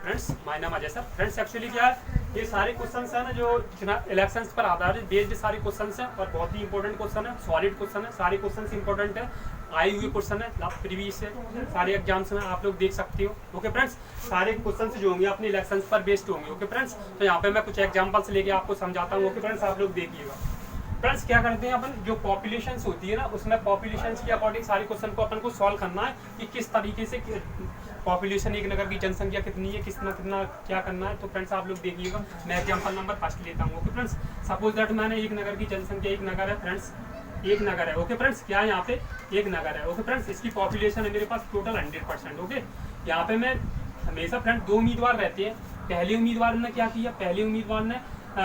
Friends, my name Ajay sir. Friends actually क्या है, ये सारे क्वेश्चंस है ना जो इलेक्शंस पर आधारित बेस्ड सारे क्वेश्चंस हैं और बहुत ही इंपॉर्टेंट क्वेश्चन है, सॉलिड क्वेश्चन है, सारे क्वेश्चंस इंपॉर्टेंट है, आए हुए क्वेश्चन है प्रीवियस से सारे एग्जाम्स में आप लोग देख सकते हो। ओके फ्रेंड्स, सारे क्वेश्चंस जो होंगे अपने इलेक्शंस पर बेस्ड होंगे। ओके फ्रेंड्स, तो यहाँ पे मैं कुछ एग्जाम्पल्स लेके आपको समझाता हूँ। ओके फ्रेंड्स, आप लोग देखिएगा। फ्रेंड्स क्या करते हैं अपन, जो पॉपुलेशन होती है ना उसमें पॉपुलेशन के अकॉर्डिंग सारे क्वेश्चन को अपन को सॉल्व करना है कि किस तरीके से पॉपुलेशन, एक नगर की जनसंख्या कितनी है, कितना कितना क्या करना है। तो फ्रेंड्स आप लोग देखिएगा, मैं एग्जाम्पल नंबर फर्स्ट लेता हूँ। ओके फ्रेंड्स, सपोज दैट मैंने एक नगर की जनसंख्या, एक नगर है फ्रेंड्स, एक नगर है। ओके फ्रेंड्स, क्या है यहाँ पे एक नगर है। ओके फ्रेंड्स, इसकी पॉपुलेशन है मेरे पास टोटल 100%। ओके, यहाँ पे मैं हमेशा फ्रेंड दो उम्मीदवार रहते हैं। पहले उम्मीदवार ने क्या किया, पहले उम्मीदवार ने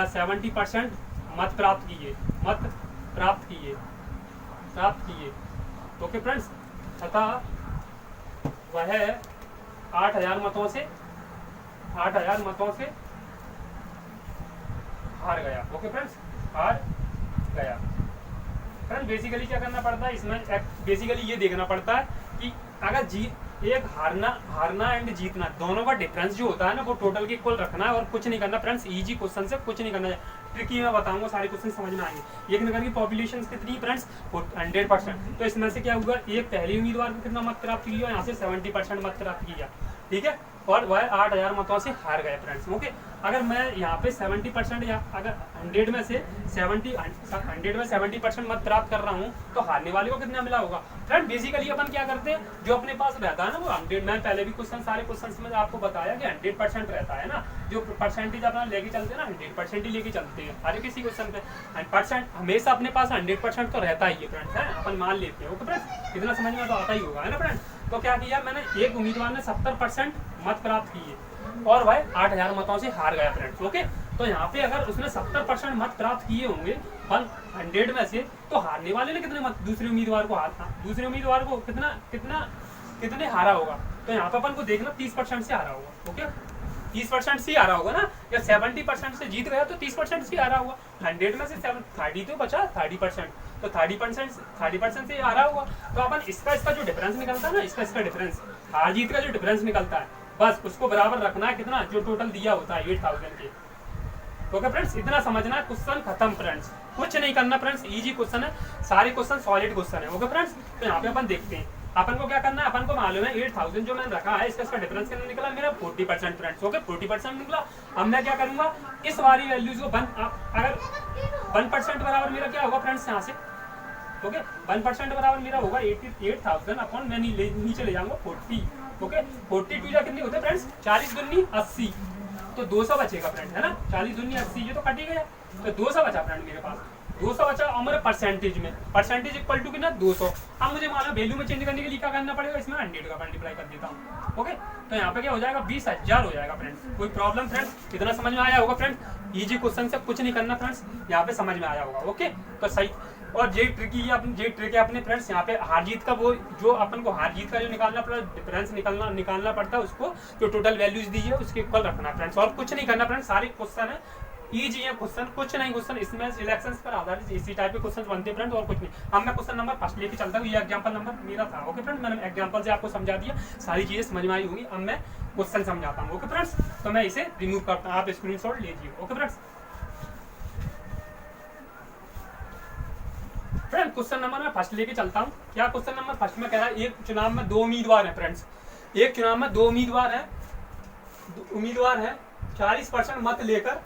70% मत प्राप्त किए, मत प्राप्त किए। ओके फ्रेंड्स, तथा वह 8,000 मतों से हार गया। ओके फ्रेंड्स, हार गया। फ्रेंड बेसिकली क्या करना पड़ता है इसमें, बेसिकली ये देखना पड़ता है कि अगर एक हारना एंड जीतना दोनों का डिफरेंस जो होता है ना वो टोटल के इक्वल रखना है और कुछ नहीं करना। फ्रेंड्स इजी क्वेश्चन से कुछ नहीं करना है, ट्रिकी मैं बताऊंगा, सारे क्वेश्चन समझ में आएंगे। एक नगर की पॉपुलेशन कितनी फ्रेंड्स 100%, तो इसमें से क्या हुआ, एक पहले उम्मीदवार को कितना मत प्राप्त किया, यहाँ से 70% मत प्राप्त किया, ठीक है, और वह 8,000 मतों से हार गए फ्रेंड्स। ओके, अगर मैं यहाँ पे 70% या अगर 100 में से 70% मत प्राप्त कर रहा हूँ तो हारने वाले को कितना मिला होगा। फ्रेंड बेसिकली अपन क्या करते हैं, जो अपने पास रहता है ना वो 100, मैं पहले भी सारे क्वेश्चन में आपको बताया कि 100% रहता है ना, जो परसेंटेज अपना लेके चलते हैं ना 100% ही लेके चलते हैं हर किसी क्वेश्चन पे। 100% हमेशा अपने पास 100% तो रहता ही है फ्रेंड्स, है अपन मान लेते हैं। ओके फ्रेंड्स, इतना समझ में तो आता ही होगा, है ना फ्रेंड। तो क्या किया मैंने, एक उम्मीदवार ने 70% मत प्राप्त किए और वह 8,000 मतों से हार गया फ्रेंड्स। ओके, तो यहाँ पे अगर उसने 70% मत प्राप्त किए होंगे 100 में से, तो हारने वाले ने कितने मत, दूसरे उम्मीदवार को कितने हारा होगा। तो यहाँ पे अपन को देखना 30% से हारा होगा। ओके, 30% से हारा होगा ना, या 70% से जीत गया तो 30% से हारा होगा। 100 में से 30 तो बचा 30%, तो 30% से हारा होगा। तो अपन इसका जो डिफरेंस निकलता है ना, इसका डिफरेंस, हार जीत का जो डिफरेंस निकलता है, बस उसको बराबर रखना है कितना, जो टोटल दिया होता है 8,000 के। ओके फ्रेंड्स, इतना समझना है, क्वेश्चन खत्म फ्रेंड्स, कुछ नहीं करना फ्रेंड्स, इजी क्वेश्चन है, सारे क्वेश्चन सॉलिड क्वेश्चन है। ओके फ्रेंड्स, तो यहाँ पे अपन देखते हैं, अपन को क्या करना है, अपन को मालूम है 8,000 जो मैंने रखा है इसका डिफरेंस कितना निकला मेरा 40% फ्रेंड्स। ओके, 40% निकला। अब मैं क्या करूंगा, इस वाली वैल्यूज को अगर 1% बराबर मेरा क्या होगा फ्रेंड्स, यहाँ से ओके 1% बराबर मेरा होगा 88,000 अपॉन, मैं नीचे ले जाऊंगा 40। ओके, 42 या कितनी होते हैं फ्रेंड्स, 40 दूनी 80, तो 200 बचेगा फ्रेंड, है ना, 40 दूनी 80, ये तो कट ही गया, तो 200 बचा फ्रेंड मेरे पास, 200 बचा। और मेरे परसेंटेज इक्वल टू कितना 200। अब मुझे मालूम वैल्यू में चेंज करने के लिए क्या करना पड़ेगा, इसमें 100 का मल्टीप्लाई कर देता हूँ। ओके, तो यहाँ पे क्या हो जाएगा 20,000 हो जाएगा फ्रेंड्स। कोई प्रॉब्लम फ्रेंड्स, इतना समझ में आया होगा फ्रेंड, इजी क्वेश्चन से कुछ नहीं करना फ्रेंड्स, यहाँ पे समझ में आया होगा। ओके, तो सही, और ये ट्रिक है अपने फ्रेंड्स, यहाँ पे हार जीत का वो जो अपन को हार जीत का जो निकालना पड़ा डिफरेंस निकालना पड़ता है, उसको जो टोटल वैल्यूज दी है उसके इक्वल रखना फ्रेंड्स, और कुछ नहीं करना फ्रेंड्स। सारे क्वेश्चन है इजी है क्वेश्चन, कुछ नहीं क्वेश्चन इसमें इलेक्शंस पर आधारित इसी टाइप के क्वेश्चन बनते हैं फ्रेंड, और कुछ नहीं। अब मैं क्वेश्चन नंबर फर्स्ट लेके चलता हूँ, ये एग्जांपल नंबर मेरा था। ओके फ्रेंड, मैंने एग्जांपल से आपको समझा दिया, सारी चीजें समझ में आई होंगी। अब मैं क्वेश्चन समझाता हूँ। ओके फ्रेंड्स, तो मैं इसे रिमूव करता हूँ, आप स्क्रीनशॉट लीजिए। Okay friends, friend question number मैं फर्स्ट लेके चलता हूँ। क्या क्वेश्चन नंबर फर्स्ट में कह रहा है, एक चुनाव में 2 उम्मीदवार हैं फ्रेंड्स, एक चुनाव में 2 उम्मीदवार हैं 40% मत लेकर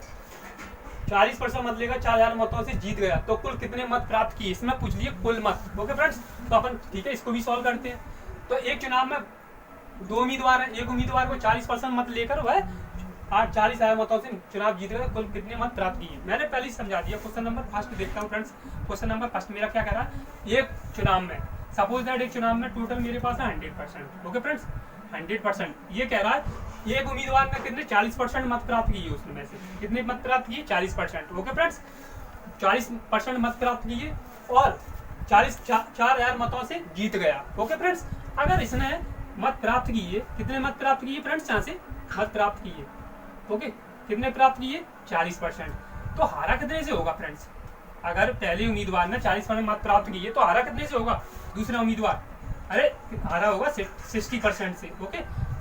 4,000 मतों से जीत गया, तो कुल कितने मत प्राप्त किए, इसमें पूछ लिए कुल मत। ओके फ्रेंड्स, तो अपन ठीक है इसको भी सॉल्व करते हैं। तो एक चुनाव में 2 उम्मीदवार हैं, एक उम्मीदवार को 40% मत लेकर वह 40,000 मतों से चुनाव जीत गए, कुल कितने मत प्राप्त किए, मैंने पहले ही समझा दिया। क्वेश्चन नंबर फर्स्ट देखता हूँ फ्रेंड्स, क्वेश्चन नंबर फर्स्ट मेरा क्या कह रहा है, एक चुनाव में सपोज दैट एक चुनाव में टोटल मेरे पास है 100%। ओके फ्रेंड्स, 100%, ये कह रहा है एक उम्मीदवार ने कितने 40% मत प्राप्त किए, उसमें से कितने मत प्राप्त किए 40%। ओके फ्रेंड्स, 40% मत प्राप्त किए और 4,000 मतों से जीत गया। ओके फ्रेंड्स, अगर इसने मत प्राप्त किए, कितने मत प्राप्त किए फ्रेंड्स, यहाँ से मत प्राप्त किए, ओके कितने प्राप्त किए 40%, तो हारा कितने से होगा फ्रेंड्स, अगर पहले उम्मीदवार ने 40% मत प्राप्त किए तो हारा कितने से होगा, दूसरा उम्मीदवार, अरे हारा होगा 60% से। ओके,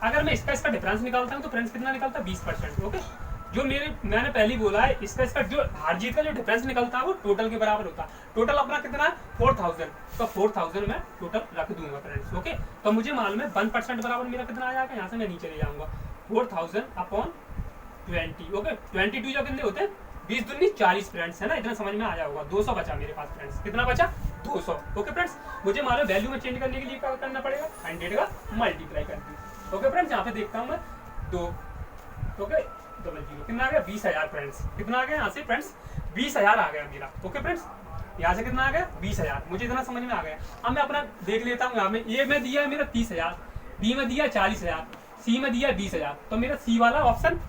अगर मैं इसका डिफरेंस निकालता हूँ तो फ्रेंड्स कितना निकलता है 20%। ओके, जो मैंने पहले ही बोला है, इसका जो हार जीत का जो डिफरेंस निकलता है वो टोटल के बराबर होता है। टोटल अपना कितना है 4000, तो 4000 मैं टोटल रख दूंगा फ्रेंड्स। ओके, तो मुझे मालूम है 1% बराबर मेरा कितना आ जाएगा, यहाँ से मैं नीचे ले जाऊंगा 4000/20। ओके, 22 जो कितने होते हैं 20 दूनी 40 फ्रेंड्स, है ना, इतना समझ में आ जाएगा। 200 बचा मेरे पास फ्रेंड्स, कितना बचा 200। ओके फ्रेंड्स, मुझे मालूम वैल्यू में चेंज करने के लिए क्या करना पड़ेगा, 100 का मल्टीप्लाई कर दी। ओके फ्रेंड्स, यहाँ पे देखता हूँ मैं 2, ओके, 00 कितना आ गया 20000 फ्रेंड्स, कितना आ गया यहाँ से फ्रेंड्स 20000 आ गया मेरा। ओके फ्रेंड्स, यहाँ से कितना आ गया 20000, मुझे इतना समझ में आ गया। अब मैं अपना देख लेता हूँ, यहाँ में ए में दिया है मेरा 30000, बी में दिया 40000, सी में दिया 20000, तो मेरा सी वाला ऑप्शन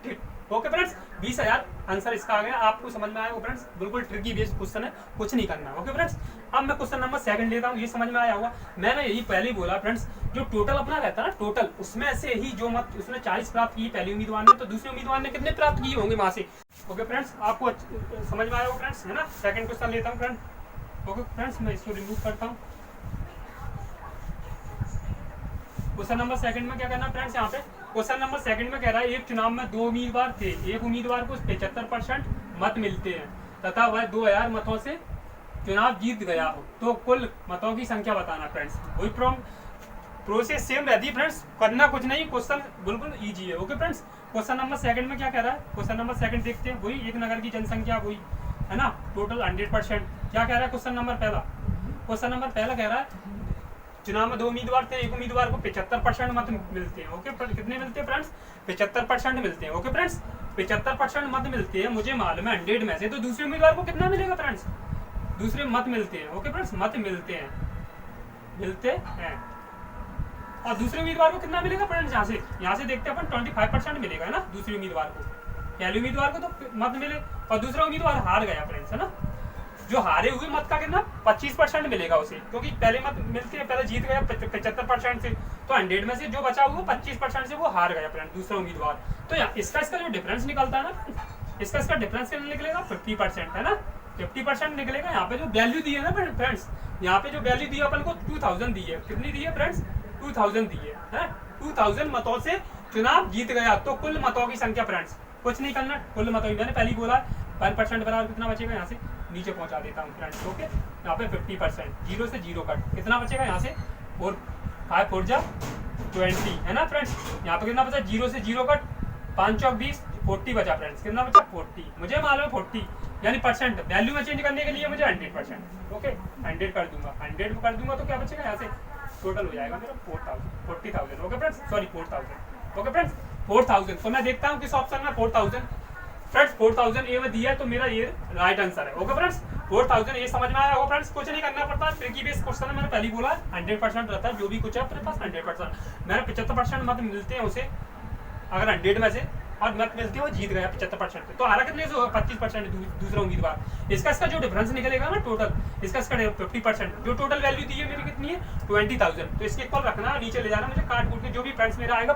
ठीक। ओके फ्रेंड्स, 20000 आंसर इसका आ गया। आपको समझ में आया होगा फ्रेंड्स, बिल्कुल ट्रिकी बेस्ड क्वेश्चन है, कुछ नहीं करना। ओके फ्रेंड्स, अब मैं क्वेश्चन नंबर 2 लेता हूँ, ये समझ में आया होगा। मैंने यही पहले ही बोला फ्रेंड्स, जो टोटल अपना रहता है ना टोटल, उसमें से ही जो मत उसने 40 प्राप्त की पहले उम्मीदवार ने, तो दूसरे उम्मीदवार ने कितने प्राप्त किए होंगे वहां से। ओके फ्रेंड्स, आपको समझ में आया होगा फ्रेंड्स, है ना। सेकंड क्वेश्चन लेता हूँ फ्रेंड। ओके फ्रेंड्स, मैं इसको रिमूव करता हूँ। क्वेश्चन नंबर 2 में क्या करना फ्रेंड्स, यहाँ पे क्वेश्चन नंबर 2 में कह रहा है एक चुनाव में 2 उम्मीदवार थे, एक उम्मीदवार को 75% मत मिलते हैं तथा वह 2000 मतों से चुनाव जीत गया हो, तो कुल मतों की संख्या बताना फ्रेंड्स। वही प्रोसेस सेम रहती है फ्रेंड्स, करना कुछ नहीं, क्वेश्चन बिल्कुल इजी है। ओके फ्रेंड्स, क्वेश्चन नंबर 2 में क्या कह रहा है, क्वेश्चन नंबर 2 देखते हैं। वही एक नगर की जनसंख्या वही है ना, टोटल 100%। क्या कह रहा है क्वेश्चन नंबर पहला कह रहा है चुनाव में 2 उम्मीदवार थे, एक उम्मीदवार को 75% मत मिलते हैं। ओके, कितने मिलते हैं फ्रेंड्स 75% मिलते हैं। ओके फ्रेंड्स, 75% मत मिलते हैं, मुझे मालूम है 100 में से, तो दूसरे उम्मीदवार को कितना मिलेगा फ्रेंड्स, दूसरे मत मिलते हैं। ओके फ्रेंड्स, मत मिलते हैं और दूसरे उम्मीदवार को कितना मिलेगा फ्रेंड्स, यहाँ से देखते हैं अपन 25% मिलेगा ना दूसरे उम्मीदवार को। पहले उम्मीदवार को तो मत मिले और दूसरा उम्मीदवार हार गया फ्रेंड्स, है ना। जो हारे हुए मत का कितना 25% मिलेगा उसे, क्योंकि पहले मत मिलते हैं, पहले जीत गया 75% से, तो 100 में से जो बचा हुआ 25% से वो हार गया फ्रेंड दूसरा उम्मीदवार। तो इसका जो डिफरेंस निकलता है ना, इसका डिफरेंस कितना निकलेगा 50%, है ना, 50% निकलेगा। यहाँ पे जो वैल्यू दी है ना फ्रेंड्स, यहाँ पे जो वैल्यू दी है अपन को 2000 दी है, कितनी दी है फ्रेंड्स 2000 दी है। 2000 मतों से चुनाव जीत गया, तो कुल मतों की संख्या फ्रेंड्स, कुछ नहीं करना, कुल मतों की, मैंने पहले ही बोला 1% बराबर कितना बचेगा, यहाँ से नीचे पहुंचा देता हूँ फ्रेंड्स। ओके, यहाँ पे 50%, 0 से 0 कट, कितना बचेगा यहाँ से 5 4 जा 20, है ना फ्रेंड्स। यहाँ पे कितना बचा 0 से 0 कट, 5 चौक 20, 40 बचा फ्रेंड्स, कितना बचा 40, मुझे मालूम है 40 यानी परसेंट, वैल्यू में चेंज करने के लिए मुझे 100%। ओके, 100 कर दूंगा, 100 कर दूंगा तो क्या बचेगा यहाँ से, टोटल हो जाएगा मेरा 40,000। Okay friends, sorry 4000। Okay friends, 4000, तो मैं देखता हूँ किस ऑप्शन में 4000 फ्रेंड्स, 4000 ए में दिया है, तो मेरा ये राइट आंसर है। ओके फ्रेंड्स, 4000 ये समझ में आया होगा फ्रेंड्स, कुछ नहीं करना पड़ता, ट्रिकी बेस्ड क्वेश्चन है, मैंने पहले बोला 100% रहता है, जो भी कुछ है अपने पास 100%। मैंने 75% मत मिलते हैं उसे, अगर 100 में से, और मत मिलती है वो जीत गया 75% पे, तो हारा कितने से 25% दूसरा उम्मीदवार। इसका जो डिफरेंस निकलेगा ना टोटल, इसका 50%, जो टोटल वैल्यू दी है मेरी कितनी है 20,000, तो इसके इक्वल रखना, नीचे ले जाना, मुझे काट कूट के जो भी फ्रेंड्स मेरा आएगा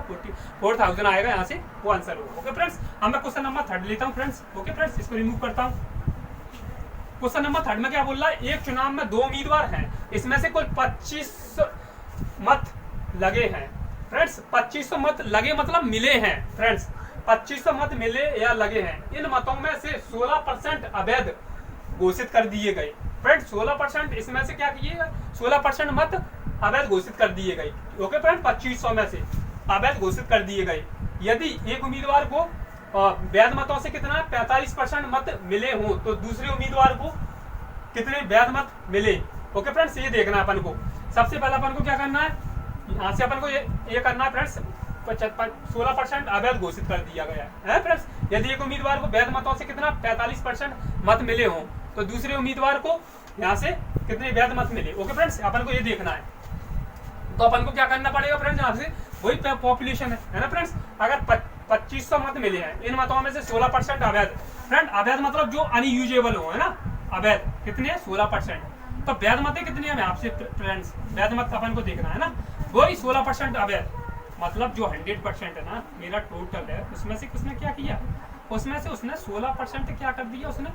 4000 आएगा यहाँ से, वो आंसर होगा। ओके फ्रेंड्स, अब मैं क्वेश्चन नंबर 3 लेता हूँ फ्रेंड्स। ओके फ्रेंड्स, इसको रिमूव करता हूँ। क्वेश्चन नंबर 3 में क्या बोल रहा है, एक चुनाव में 2 उम्मीदवार हैं, इसमें से कुल 25 मत लगे हैं फ्रेंड्स। 2500 मत लगे मतलब मिले हैं फ्रेंड्स, 2500 मत मिले या लगे हैं। इन मतों में से 16% अवैध घोषित कर दिए गए फ्रेंड्स। 16% इसमें से क्या किए, 16% मत अवैध घोषित कर दिए गए। ओके फ्रेंड, 2500 में से अवैध घोषित कर दिए गए। यदि एक उम्मीदवार को वैध मतों से कितना 45% मत मिले हों, तो दूसरे उम्मीदवार को कितने वैध मत मिले। ओके फ्रेंड्स, ये देखना है अपन को। सबसे पहले अपन को क्या करना है, यहाँ से अपन को ये करना है फ्रेंड्स, 16% अवैध घोषित कर दिया गया है फ्रेंड्स। यदि एक उम्मीदवार को वैध मतों से कितना 45% मत मिले हों, तो दूसरे उम्मीदवार को यहाँ से कितने वैध मत मिले। ओके फ्रेंड्स, अपन को ये देखना है, तो अपन को क्या करना पड़ेगा फ्रेंड्स, यहाँ से वही पॉपुलेशन है ना फ्रेंड्स। अगर 2500 मत मिले हैं, इन मतों में से 16% अवैध। फ्रेंड, अवैध मतलब जो अनयूजेबल हो, है ना, अवैध कितने 16%, तो वैध मत कितने हैं आपसे फ्रेंड्स, वैध मत अपन को देखना है ना, वही 16% अवैध, मतलब जो 100% है ना मेरा टोटल है, उसमें से किसने क्या किया, उसमें से उसने 16% क्या कर दिया, उसने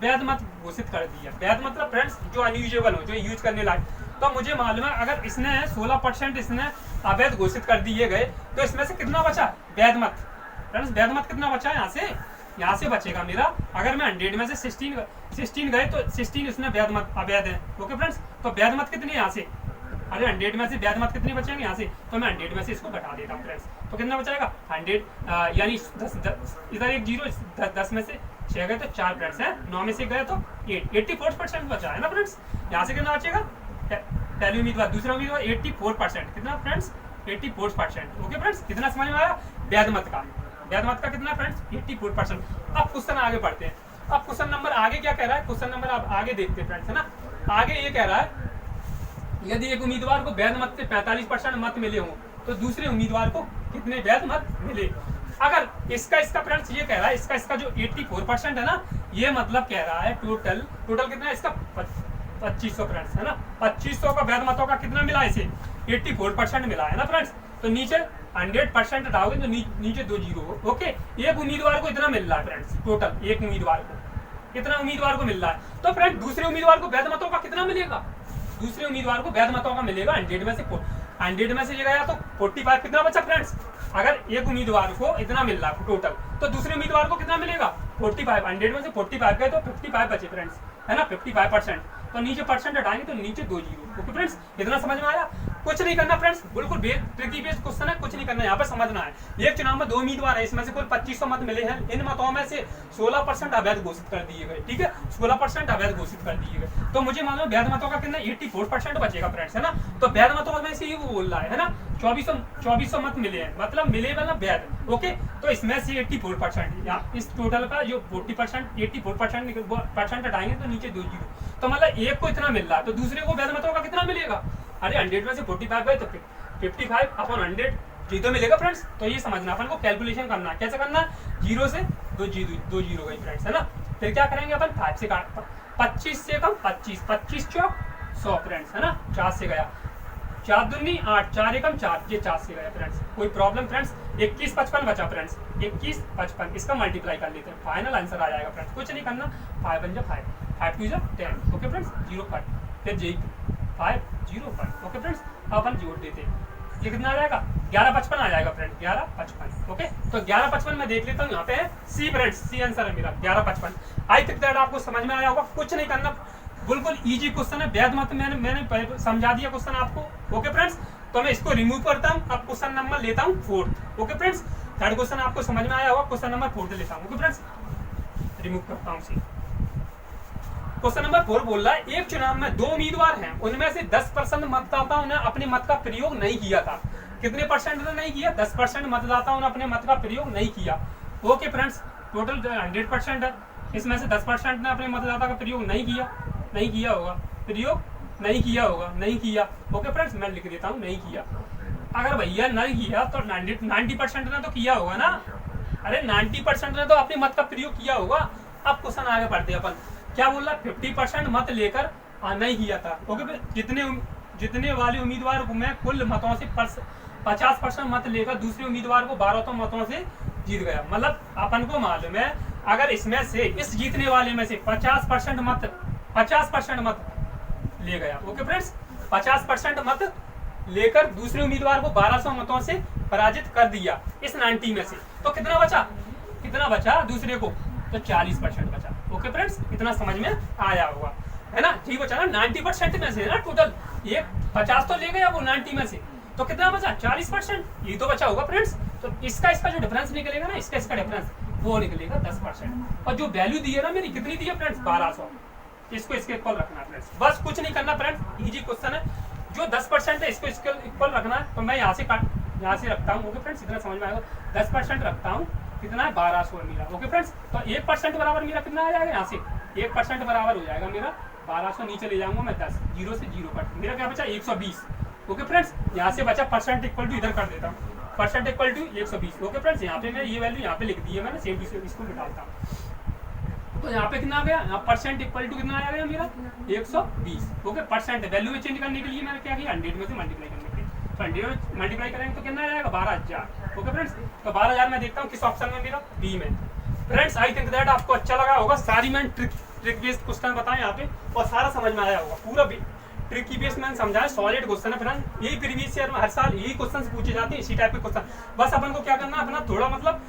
वैध मत घोषित कर दिया। वैध मतलब फ्रेंड्स जो अनयूजेबल हो, जो यूज करने लायक, तो मुझे मालूम है अगर इसने 16% इसने अवैध घोषित कर दिए गए तो इसमें से कितना बचा वैध मत। फ्रेंड्स वैध मत कितना बचा यहाँ से बचेगा मेरा, अगर मैं 100 में से 16 गए तो 16 इसमें वैध मत अवैध है। ओके फ्रेंड्स, तो वैध मत कितने यहाँ से, अरे 100 में से वैध मत कितने बचेंगे यहाँ से, तो मैं 100 में से इसको घटा देता हूँ फ्रेंड्स। तो कितना बचाएगा 100 यानी 10 इधर एक जीरो 10 में से 6 गए तो 4 फ्रेंड्स है, 9 में से गए तो 84% बचा है ना फ्रेंड्स। यहाँ से कितना बचेगा पहले उम्मीदवार, दूसरा उम्मीदवार 84%, कितना फ्रेंड्स 84%। ओके फ्रेंड्स, कितना समझ में आया वैध मत का कितना फ्रेंड्स 84%। अब क्वेश्चन आगे पढ़ते हैं। अब क्वेश्चन नंबर आगे क्या कह रहा है, क्वेश्चन नंबर आप आगे देखते हैं फ्रेंड्स, है ना। आगे ये कह रहा है यदि एक उम्मीदवार को वैध मत से 45% मत मिले हों तो दूसरे उम्मीदवार को कितने वैध मत मिले। अगर इसका फ्रेंड्स ये कह रहा है इसका जो 84% है ना, ये मतलब कह रहा है टोटल कितना है इसका 2500 फ्रेंड्स, है ना। 2500 का वैध मतों का कितना मिला इसे 84% मिला है ना फ्रेंड्स। तो नीचे 100% हटाओगे तो नीचे 2 जीरो। ओके, एक उम्मीदवार को इतना मिल रहा है फ्रेंड्स, टोटल एक उम्मीदवार को इतना उम्मीदवार को मिल रहा है। तो फ्रेंड दूसरे उम्मीदवार को वैध मतों का कितना मिलेगा, दूसरे उम्मीदवार को वैध मतों का मिलेगा 100 में से 100 में से ये गया तो 45 कितना बचा फ्रेंड्स। अगर एक उम्मीदवार को इतना मिल रहा है टोटल तो दूसरे उम्मीदवार को कितना मिलेगा 45, 100 में से 45 गए तो 55 बचे फ्रेंड्स, है ना 55%। तो नीचे परसेंट हटाएंगे तो नीचे 2 जीरो। ओके फ्रेंड्स, इतना समझ में आया। कुछ नहीं करना फ्रेंड्स, बिल्कुल ट्रिकी बेस्ड क्वेश्चन है, कुछ नहीं करना, यहाँ पे समझना है। एक चुनाव में 2 उम्मीदवार है, इसमें से कुल 2500 मत मिले हैं, इन मतों में से 16% अवैध घोषित कर दिए गए। ठीक है, 16% अवैध घोषित कर दिए गए। तो मुझे मालूम वैध मतों का कितना 84% बचेगा फ्रेंड्स, है ना। तो वैध मतों में से ही वो बोल रहा है ना 2400 मत मिले हैं, मतलब मिले मतलब वैध। ओके, तो इसमें से 84% या इस टोटल का जो 40% 84% हटाएंगे तो नीचे 2 जीरो। तो मतलब एक को इतना मिल रहा है तो दूसरे को वैध मतों का कितना मिलेगा, अरे 100 में से 45 गए तो 55 अपॉन 100 जीरो मिलेगा फ्रेंड्स। तो ये समझना अपन को कैलकुलेशन करना है, कैसे करना है 0 से 2 जीरो गई फ्रेंड्स, है ना। फिर क्या करेंगे अपन 5 से काट 25 से कम 25 चौक 100 फ्रेंड्स, है ना। 4 से गया 4 दूनी 8 4 एकम 4 ये 4 से गया फ्रेंड्स। कोई प्रॉब्लम फ्रेंड्स 21 55 बचा फ्रेंड्स, 21 55 इसका मल्टीप्लाई कर लेते हैं, फाइनल आंसर आ जाएगा फ्रेंड्स। कुछ नहीं करना 5 1 5 5 2 10। ओके फ्रेंड्स 05 फिर जी 5 0 5। ओके फ्रेंड्स, अपन जोड़ देते हैं, ये कितना आ जाएगा 1155 आ जाएगा फ्रेंड 1155। ओके, तो 1155 में देख लेता हूँ, यहाँ पे है सी फ्रेंड्स, सी आंसर है मेरा 1155। आई थिंक दैट आपको समझ में आया होगा। कुछ नहीं करना, बिल्कुल इजी क्वेश्चन है, वैध मत मैंने समझा दिया क्वेश्चन आपको। ओके फ्रेंड्स, तो मैं इसको रिमूव करता हूँ, अब क्वेश्चन नंबर लेता हूँ 4। ओके फ्रेंड्स, थर्ड क्वेश्चन आपको समझ में आया होगा, क्वेश्चन नंबर 4 लेता हूँ। ओके फ्रेंड्स, रिमूव करता हूँ। क्वेश्चन नंबर 4 बोल रहा है एक चुनाव में 2 उम्मीदवार हैं, उनमें से 10% मतदाताओं ने अपने मत का प्रयोग नहीं किया था। कितने परसेंट ने नहीं किया, 10% मतदाताओं ने अपने मत का प्रयोग नहीं किया। ओके फ्रेंड्स, टोटल 100% है, इसमें से 10% ने अपने मतदाता का प्रयोग नहीं किया होगा, प्रयोग नहीं किया। ओके फ्रेंड्स, मैं लिख देता हूँ नहीं किया। अगर भैया नहीं किया तो 90% ने तो किया होगा ना, अरे 90% ने तो अपने मत का प्रयोग किया होगा। अब क्वेश्चन आगे पढ़ते हैं अपन, क्या बोल रहा है 50% मत लेकर नहीं किया था। ओके, जितने वाले उम्मीदवार में कुल मतों से 50% मत लेकर दूसरे उम्मीदवार को 12 मतों से जीत गया। मतलब अपन को मालूम है अगर इसमें से इस जीतने वाले में से 50% मत ले गया। ओके फ्रेंड्स, 50% मत लेकर दूसरे उम्मीदवार को 1200 मतों से पराजित कर दिया इस 90 में से, तो कितना बचा दूसरे को, तो 40% बचा। ओके फ्रेंड्स, इतना समझ में आया होगा, है ना। ठीक बचा ना 90% में से ना, टोटल ये 50 तो ले गया वो 90 में से, तो कितना बचा 40%, ये तो बचा होगा फ्रेंड्स। तो इसका जो डिफरेंस निकलेगा ना, इसका डिफरेंस वो निकलेगा 10%। और जो वैल्यू दी है ना मेरी, कितनी दी है फ्रेंड्स 1200, इसको इसके इक्वल रखना फ्रेंड्स, बस कुछ नहीं करना फ्रेंड्स, इजी क्वेश्चन है। जो 10% है इसको इसके इक्वल रखना है, तो मैं यहाँ से रखता हूँ। ओके फ्रेंड्स, इतना समझ में आएगा, 10% रखता हूँ, कितना है 1200 मेरा। ओके फ्रेंड्स, तो 1% बराबर मेरा कितना आ जाएगा, यहाँ से 1% बराबर हो जाएगा मेरा 1200, नीचे ले जाऊंगा मैं 10, 0 से 0 कट, मेरा क्या बचा 120। ओके फ्रेंड्स, यहाँ से बचा परसेंट इक्वल टू, इधर कर देता हूँ percent equal to 120। Okay friends, यहाँ पे मैं ये वैल्यू यहाँ पे लिख दी है मैंने, सेम टू सेम इसको निकालता हूँ। तो यहाँ पे कितना आ गया, यहाँ परसेंट इक्वल टू कितना आ गया मेरा 120। ओके, परसेंट वैल्यू में चेंज करने के लिए मैंने क्या किया 100 में से मल्टीप्लाई करने के लिए, तो 100 में मल्टीप्लाई करेंगे तो कितना आ जाएगा 12000। ओके फ्रेंड्स, तो 12000 में देखता हूँ किस ऑप्शन में मेरा, बी में। फ्रेंड्स, आई थिंक दैट आपको अच्छा लगा होगा, सारी मैंने ट्रिक बेस्ड क्वेश्चन बताएं यहाँ पे, और सारा समझ में आया होगा, पूरा ट्रिकी बेस मैंने समझाया, सॉलिड क्वेश्चन है फ्रेंड, यही प्रीवियस ईयर में हर साल यही क्वेश्चन पूछे जाते हैं, इसी टाइप के क्वेश्चन। बस अपन को क्या करना है, अपना थोड़ा मतलब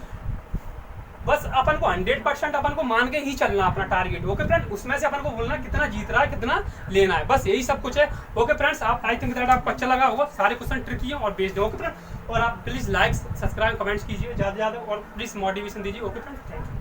बस अपन को 100% अपन को मान के ही चलना अपना टारगेट। ओके फ्रेंड, उसमें से अपन को बोलना कितना जीत रहा है, कितना लेना है, बस यही सब कुछ है। ओके फ्रेंड्स, आप आई थिंक दैट आपको अच्छा लगा होगा, सारे क्वेश्चन ट्रिकी है और बेस्ड है। ओके फ्रेंड, और आप प्लीज लाइक सब्सक्राइब कमेंट्स कीजिए ज़्यादा से ज़्यादा, और प्लीज मोटिवेशन दीजिए। Okay friend, thank you.